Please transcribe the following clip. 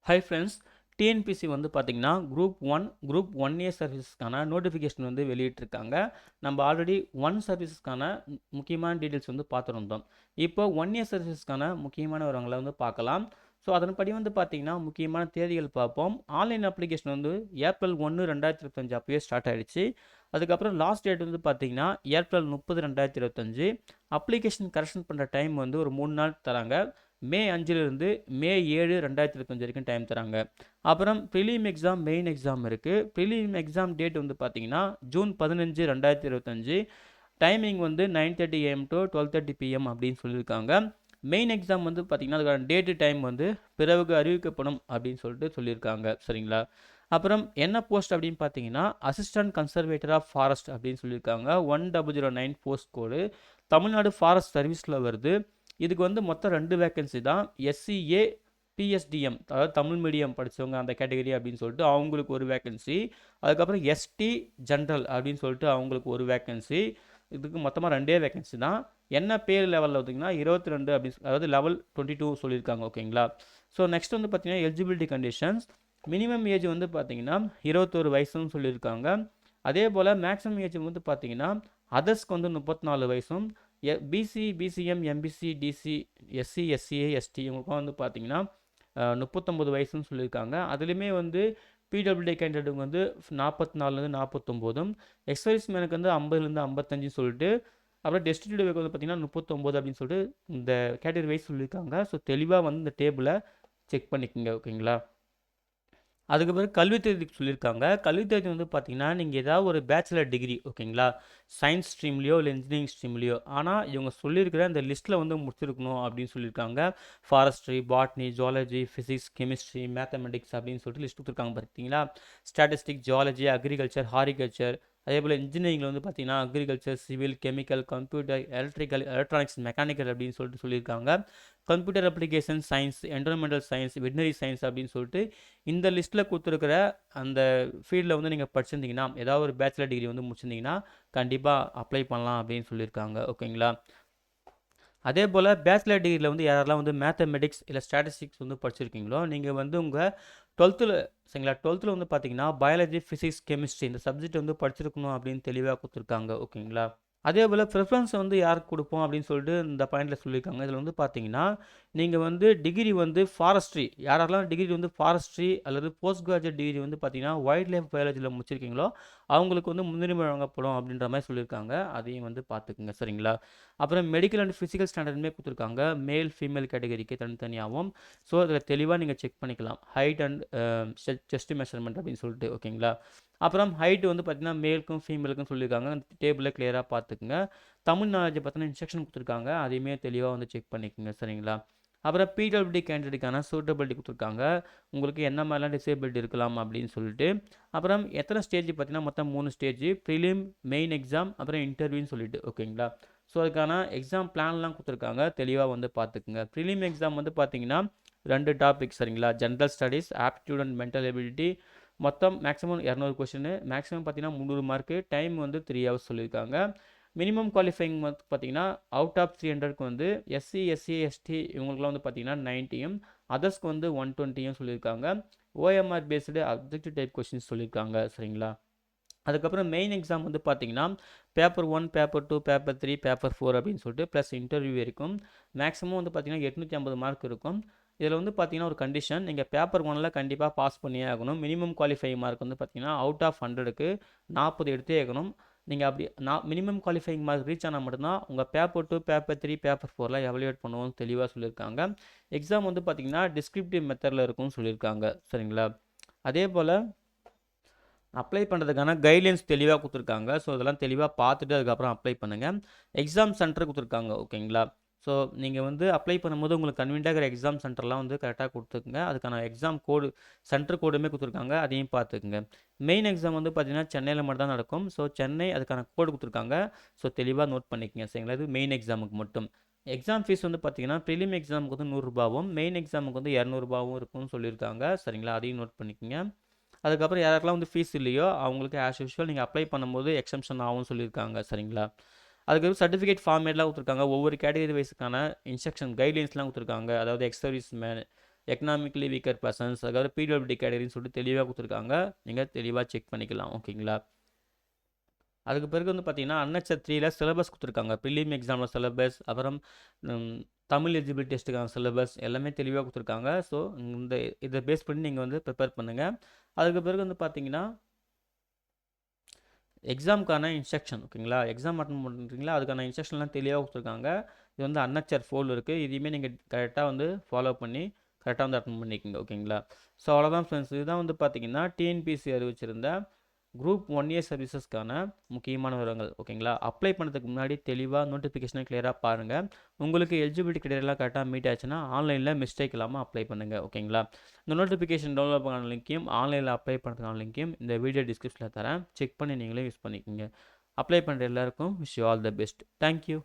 Hi friends, TNPSC வந்து பார்த்தீங்கன்னா group 1A சர்வீஸ்க்கான notification வந்து வெளியிட்டிருக்காங்க. நம்ம ஆல்ரெடி 1 சர்வீஸஸ்க்கான முக்கியமான டீட்டெயில்ஸ் வந்து பார்த்துருந்தோம். இப்போ 1A சர்வீஸ்க்கான முக்கியமான விவரங்களை வந்து பார்க்கலாம். ஸோ அதன்படி வந்து பார்த்தீங்கன்னா முக்கியமான தேதிகள் பார்ப்போம். ஆன்லைன் அப்ளிகேஷன் வந்து ஏப்ரல் 1 2025 அப்பயே ஸ்டார்ட் ஆயிடுச்சு. அதுக்கப்புறம் லாஸ்ட் டேட் வந்து பார்த்தீங்கன்னா ஏப்ரல் 30 2025. அப்ளிகேஷன் கரெக்ஷன் பண்ணுற டைம் வந்து ஒரு 3 நாள் தராங்க. மே 5லிருந்து மே 7 2025 வரைக்கும் டைம் தராங்க. அப்புறம் ப்ரிலிம் எக்ஸாம், மெயின் எக்ஸாம் இருக்குது. ப்ரிலிம் எக்ஸாம் டேட் வந்து பார்த்தீங்கன்னா ஜூன் 15 2025. டைமிங் வந்து 9:30 AM to 12:30 PM அப்படின்னு சொல்லியிருக்காங்க. மெயின் எக்ஸாம் வந்து பார்த்தீங்கன்னா அதுக்கான டேட்டு டைம் வந்து பிறகு அறிவிக்கப்படும் அப்படின்னு சொல்லியிருக்காங்க. சரிங்களா? அப்புறம் என்ன போஸ்ட் அப்படின்னு பார்த்தீங்கன்னா அசிஸ்டன்ட் கன்சர்வேட்டர் ஆஃப் ஃபாரஸ்ட் அப்படின்னு சொல்லியிருக்காங்க. 1009 போஸ்ட் கோடு தமிழ்நாடு ஃபாரஸ்ட் சர்வீஸில் வருது. இதுக்கு வந்து மொத்தம் 2 வேக்கன்சி தான். எஸ்சிஏ பிஎஸ்டிஎம், அதாவது தமிழ் மீடியம் படித்தவங்க அந்த கேட்டகரி அப்படின்னு சொல்லிட்டு அவங்களுக்கு ஒரு வேக்கன்சி. அதுக்கப்புறம் எஸ்டி ஜென்ரல் அப்படின்னு சொல்லிட்டு அவங்களுக்கு ஒரு வேக்கன்சி. இதுக்கு மொத்தமாக 2 வேக்கன்சி தான். என்ன பேர் லெவலில் பார்த்தீங்கன்னா 22 அப்படின்னு அதாவது லெவல் 22 சொல்லியிருக்காங்க. ஓகேங்களா? ஸோ நெக்ஸ்ட் வந்து பார்த்தீங்கன்னா எலிஜிபிலிட்டி கண்டிஷன்ஸ். மினிமம் ஏஜ் வந்து பார்த்தீங்கன்னா 21 வயசுன்னு சொல்லியிருக்காங்க. அதே போல் மேக்ஸிமம் ஏஜ் வந்து பார்த்தீங்கன்னா அதர்ஸ்க்கு வந்து 34 வயசும், BC, BCM, MBC, DC, SC, SCA, ST இவங்களுக்கும் வந்து பார்த்தீங்கன்னா 39 வயசுன்னு சொல்லியிருக்காங்க. அதுலேயுமே வந்து பிடபிள்யூடி கேண்டிடேட்டுக்கு வந்து 44லேருந்து 49, எக்ஸைஸ் மேனுக்கு வந்து 50லேருந்து 55 சொல்லிட்டு, அப்புறம் டெஸ்டிடியூட் வந்து பார்த்தீங்கன்னா 39 அப்படின்னு சொல்லிட்டு இந்த கேட்டகரி வைஸ் சொல்லியிருக்காங்க. ஸோ தெளிவாக வந்து இந்த டேபிளை செக் பண்ணிக்கோங்க. ஓகேங்களா? அதுக்கு பிறகு கல்வித்தகுதி சொல்லியிருக்காங்க. கல்வித்தகுதி வந்து பார்த்தீங்கன்னா நீங்கள் ஏதாவது ஒரு பேச்சுலர் டிகிரி, ஓகேங்களா, சயின்ஸ் ஸ்ட்ரீம்லேயோ இல்லை இன்ஜினியரிங் ஸ்ட்ரீம்லேயோ, ஆனால் இவங்க சொல்லியிருக்கிற அந்த லிஸ்ட்டில் வந்து முடிச்சிருக்கணும் அப்படின்னு சொல்லியிருக்காங்க. Forestry, botany, zoology, physics, chemistry, mathematics அப்படின்னு சொல்லிட்டு லிஸ்ட் கொடுத்துருக்காங்க. பார்த்தீங்களா? Statistic, zoology, agriculture, ஹாரிகல்ச்சர். அதே போல் இன்ஜினியரிங்கில் வந்து பார்த்தீங்கன்னா agriculture, civil, chemical, computer, electrical, electronics, mechanical அப்படின்னு சொல்லியிருக்காங்க. Computer application science, environmental science, veterinary science அப்படின்னு சொல்லிட்டு இந்த லிஸ்ட்டில் கொடுத்துருக்கிற அந்த ஃபீல்டில் வந்து நீங்கள் படிச்சிருந்தீங்கன்னா, ஏதாவது ஒரு பேச்சுலர் டிகிரி வந்து முடிச்சிருந்தீங்கன்னா கண்டிப்பாக அப்ளை பண்ணலாம் அப்படின்னு சொல்லியிருக்காங்க. ஓகேங்களா? அதே போல் பேச்சுலர் டிகிரியில் வந்து யாரெல்லாம் வந்து மேத்தமெட்டிக்ஸ் இல்லை ஸ்டாட்டிஸ்டிக்ஸ் வந்து படிச்சிருக்கீங்களோ நீங்கள் வந்து உங்கள் 12th, சரிங்களா, 12th வந்து பார்த்தீங்கன்னா பயாலஜி, ஃபிசிக்ஸ், கெமிஸ்ட்ரி இந்த சப்ஜெக்ட் வந்து படிச்சிருக்கணும் அப்படின்னு தெளிவாக கொடுத்துருக்காங்க. ஓகேங்களா? அதே போல் ப்ரிஃபரன்ஸ் வந்து யாருக்கு கொடுப்போம் அப்படின்னு சொல்லிட்டு இந்த பாயிண்டில் சொல்லியிருக்காங்க. இதில் வந்து பார்த்தீங்கன்னா நீங்கள் வந்து டிகிரி வந்து ஃபாரஸ்ட்ரி, யாரெல்லாம் டிகிரி வந்து ஃபாரஸ்ட்ரி அல்லது போஸ்ட் கிராஜுவேட் டிகிரி வந்து பார்த்தீங்கன்னா வைல்ட் லைஃப் பயாலஜியில் முடிச்சிருக்கீங்களோ அவங்களுக்கு வந்து முன்னுரிமை வழங்கப்படும் அப்படின்ற மாதிரி சொல்லியிருக்காங்க. அதையும் வந்து பார்த்துக்குங்க. சரிங்களா? அப்புறம் மெடிக்கல் அண்ட் ஃபிசிக்கல் ஸ்டாண்டர்டுமே கொடுத்துருக்காங்க, மேல் ஃபீமேல் கேட்டகரிக்கு தனித்தனியாகவும். ஸோ அதில் தெளிவாக நீங்கள் செக் பண்ணிக்கலாம், ஹைட் அண்ட் செஸ்ட் மெஷர்மெண்ட் அப்படின்னு சொல்லிட்டு. ஓகேங்களா? அப்புறம் ஹைட் வந்து பார்த்தீங்கன்னா மேலுக்கும் ஃபீமேலுக்கும் சொல்லியிருக்காங்க. டேபிளில் கிளியராக பார்த்துக்குங்க. தமிழ் நாலேஜை பற்றின இன்ஸ்ட்ரக்ஷன் கொடுத்துருக்காங்க, அதையுமே தெளிவாக வந்து செக் பண்ணிக்கோங்க. சரிங்களா? அப்புறம் பிடபிள்யூடி கேண்டிடேட்டுக்கான சூட்டபிலிட்டி கொடுத்துருக்காங்க, உங்களுக்கு என்ன மாதிரிலாம் டிசேபிலிட்டி இருக்கலாம் அப்படின்னு சொல்லிட்டு. அப்புறம் எத்தனை ஸ்டேஜ் பார்த்தீங்கன்னா மொத்தம் 3 ஸ்டேஜ், ப்ரிலிம், மெயின் எக்ஸாம், அப்புறம் இன்டர்வியூன்னு சொல்லிட்டு. ஓகேங்களா? ஸோ அதுக்கான எக்ஸாம் பிளான்லாம் கொடுத்துருக்காங்க, தெளிவாக வந்து பார்த்துக்குங்க. ப்ரிலிம் எக்ஸாம் வந்து பார்த்தீங்கன்னா 2 டாபிக். சரிங்களா? General studies, aptitude and mental ability. மொத்தம் மேக்ஸிமம் 200 கொஷின், மேக்ஸிமம் பார்த்தீங்கன்னா 300 மார்க்கு. டைம் வந்து 3 ஹவர்ஸ் சொல்லியிருக்காங்க. மினிமம் குவாலிஃபைங் வந்து பார்த்தீங்கன்னா அவுட் ஆஃப் 300க்கு வந்து எஸ்சி, எஸ்சி, எஸ்டி இவங்களுக்குலாம் வந்து பார்த்தீங்கன்னா 90யும், அதர்ஸ்க்கு வந்து 120யும் சொல்லியிருக்காங்க. OMR based objective type questions சொல்லியிருக்காங்க. சரிங்களா? அதுக்கப்புறம் மெயின் எக்ஸாம் வந்து பார்த்தீங்கன்னா பேப்பர் 1, பேப்பர் 2, பேப்பர் 3, பேப்பர் 4 அப்படின்னு சொல்லிட்டு ப்ளஸ் இன்டர்வியூ இருக்கும். மேக்ஸிமம் வந்து பார்த்தீங்கன்னா 850 மார்க் இருக்கும். இதில் வந்து பார்த்தீங்கன்னா ஒரு கண்டிஷன், நீங்கள் பேப்பர் 1ல் கண்டிப்பாக பாஸ் பண்ணியே ஆகணும். மினிமம் குவாலிஃபை மார்க் வந்து பார்த்தீங்கன்னா அவுட் ஆஃப் 100க்கு 40 எடுத்தே ஆகணும். நீங்கள் அப்படி மினிமம் குவாலிஃபைங் மார்க் ரீச் ஆனால் மட்டும்தான் உங்கள் பேப்பர் 2, பேப்பர் 3, பேப்பர் 4லாம் எவலுவேட் பண்ணுவோம்னு தெளிவாக சொல்லியிருக்காங்க. எக்ஸாம் வந்து பார்த்தீங்கன்னா டிஸ்கிரிப்டிவ் மெத்தடில் இருக்கும்னு சொல்லியிருக்காங்க. சரிங்களா? அதே போல் அப்ளை பண்ணுறதுக்கான கைட்லைன்ஸ் தெளிவாக கொடுத்துருக்காங்க. ஸோ இதெல்லாம் தெளிவாக பார்த்துட்டு அதுக்கப்புறம் அப்ளை பண்ணுங்கள். எக்ஸாம் சென்டர் கொடுத்துருக்காங்க. ஓகேங்களா? ஸோ நீங்கள் வந்து அப்ளை பண்ணும்போது உங்களுக்கு கன்வீனியாக இருக்கிற எக்ஸாம் சென்டர்லாம் வந்து கரெக்டாக கொடுத்துக்குங்க. அதுக்கான எக்ஸாம் கோடு, சென்டர் கோடுமே கொடுத்துருக்காங்க, அதையும் பார்த்துக்குங்க. மெயின் எக்ஸாம் வந்து பார்த்தீங்கன்னா சென்னையில் மட்டும் தான் நடக்கும். ஸோ சென்னை, அதுக்கான கோடு கொடுத்துருக்காங்க. ஸோ தெளிவாக நோட் பண்ணிக்கங்க. சரிங்களா? இது மெயின் எக்ஸாமுக்கு மட்டும். எக்ஸாம் ஃபீஸ் வந்து பார்த்தீங்கன்னா ப்ரிலிம் எக்ஸாமுக்கு வந்து 100 ரூபாவும், மெயின் எக்ஸாமுக்கு வந்து 200 ரூபாவும் இருக்கும்னு சொல்லியிருக்காங்க. சரிங்களா? அதையும் நோட் பண்ணிக்கங்க. அதுக்கப்புறம் யாருக்கெல்லாம் வந்து ஃபீஸ் இல்லையோ அவங்களுக்கு ஆஸ் யூஷுவல் நீங்கள் அப்ளை பண்ணும்போது எக்ஸம்ஷன் ஆகும்னு சொல்லியிருக்காங்க. சரிங்களா? அதுக்கப்புறம் சர்டிஃபிகேட் ஃபார்மேட்லாம் கொடுத்துருக்காங்க, ஒவ்வொரு கேட்டகரி வைஸுக்கான இன்ஸ்ட்ரக்ஷன் கைட்லைன்ஸ்லாம் கொடுத்துருக்காங்க. அதாவது ex service man, economically weaker persons, அதுக்கப்புறம் பிடபிள்யூடி கேட்டகரின்னு சொல்லிட்டு தெளிவாக கொடுத்துருக்காங்க. நீங்கள் தெளிவாக செக் பண்ணிக்கலாம். ஓகேங்களா. அதுக்கு பிறகு வந்து பார்த்தீங்கன்னா அன்எக்சர் 3ல சிலபஸ் கொடுத்துருக்காங்க. ப்ரிலிம் எக்ஸாமில் சிலபஸ், அப்புறம் தமிழ் எலிஜிபிலிட்டி டெஸ்ட்டுக்கான சிலபஸ் எல்லாமே தெளிவாக கொடுத்துருக்காங்க. ஸோ இதை பேஸ் பண்ணி நீங்கள் வந்து ப்ரிப்பேர் பண்ணுங்கள். அதுக்கு பிறகு வந்து பார்த்தீங்கன்னா எக்ஸாமுக்கான இன்ஸ்ட்ரக்ஷன். ஓகேங்களா. எக்ஸாம் அட்டன் பண்ணுறீங்களா, அதுக்கான இன்ஸ்ட்ரக்ஷன்லாம் தெளிவாக கொடுத்துருக்காங்க. இது வந்து அன்எக்சர் 4 இருக்குது. இதையுமே நீங்கள் கரெக்டாக வந்து ஃபாலோ பண்ணி கரெக்டாக வந்து அட்டன் பண்ணிக்கோங்க. ஓகேங்களா. ஸோ அவ்வளோதான் ஃப்ரெண்ட்ஸ். இதுதான் வந்து பார்த்தீங்கன்னா டிஎன்பிசி அறிவிச்சிருந்த குரூப் 1 இயர் சர்வீசஸ்க்கான முக்கியமான விவரங்கள். ஓகேங்களா. அப்ளை பண்ணுறதுக்கு முன்னாடி தெளிவாக நோட்டிஃபிகேஷனை கிளியராக பாருங்கள். உங்களுக்கு எலிஜிபிலிட்டி கிரைட்டீரியாலாம் கரெக்டாக மீட் ஆச்சுன்னா ஆன்லைனில் மிஸ்டேக் இல்லாமல் அப்ளை பண்ணுங்கள். ஓகேங்களா. இந்த நோட்டிஃபிகேஷன் டவுன்லோட் பண்ண லிங்க்கையும் ஆன்லைனில் அப்ளை பண்ணுறதுக்கான லிங்க்கையும் இந்த வீடியோ டிஸ்கிரிப்ஷனில் தரேன். செக் பண்ணி நீங்களே யூஸ் பண்ணிக்கோங்க. அப்ளை பண்ணுற எல்லாருக்கும் wish you all the best. Thank you.